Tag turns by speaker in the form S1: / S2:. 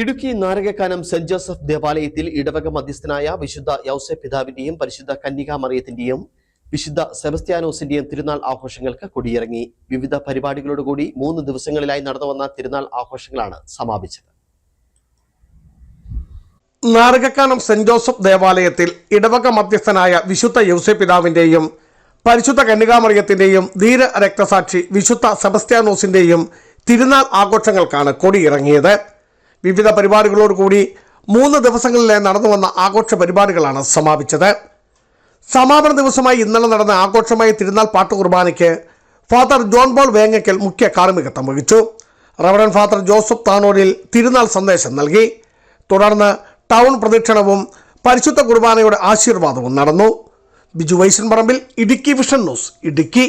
S1: Idukki Narakakkanam saint Joseph ദേവാലയത്തിൽ ഇടവക മധ്യസ്ഥനായ വിശുദ്ധ യൗസേപ്പ് പിതാവിന്റെയും പരിശുദ്ധ കന്യകാമറിയത്തിന്റെയും വിശുദ്ധ സെബസ്ത്യാനോസിന്റെയും തിരുനാൾ ആഘോഷങ്ങൾക്ക് കൊടിയിറങ്ങി. വിവിധ പരിപാടികളോടുകൂടി 3 ദിവസങ്ങളിലായി നടന്നുവന്ന തിരുനാൾ ആഘോഷങ്ങളാണ് സമാപിച്ചത്.
S2: നാരകക്കാനം സെന്റ് ജോസഫ് ദേവാലയത്തിൽ ഇടവക മധ്യസ്ഥനായ വിശുദ്ധ യൗസേപ്പ് പിതാവിന്റെയും പരിശുദ്ധ കന്യകാമറിയത്തിന്റെയും ധീര രക്തസാക്ഷി വിശുദ്ധ സെബസ്ത്യാനോസിന്റെയും തിരുനാൾ ആഘോഷങ്ങൾക്കാണ് കൊടിയിറങ്ങിയത്. വിവിധ പരിപാടികളോടുകൂടി 3 ദിവസങ്ങളിലെ നടന്നുവന്ന ആഘോഷ പരിപാടികളാണ് സമാപിച്ചത്. സമാപന ദിവസമായി ഇന്നലെ നടന്ന ആഘോഷമായ തിരുനാൾ പാട്ടുകുർബാനയ്ക്ക് ഫാദർ ജോൺ പോൾ വേങ്ങക്കൽ മുഖ്യ കാർമ്മികത്വം വഹിച്ചു. റവറൻ ഫാദർ ജോസഫ് താനൂരിൽ തിരുനാൾ സന്ദേശം നൽകി. തുടർന്ന് ടൗൺ പ്രദക്ഷിണവും പരിശുദ്ധ കുർബാനയുടെ ആശീർവാദവും നടന്നു. ബിജു വൈശൻ പറമ്പിൽ, ഇടുക്കി വിഷൻ ന്യൂസ്, ഇടുക്കി.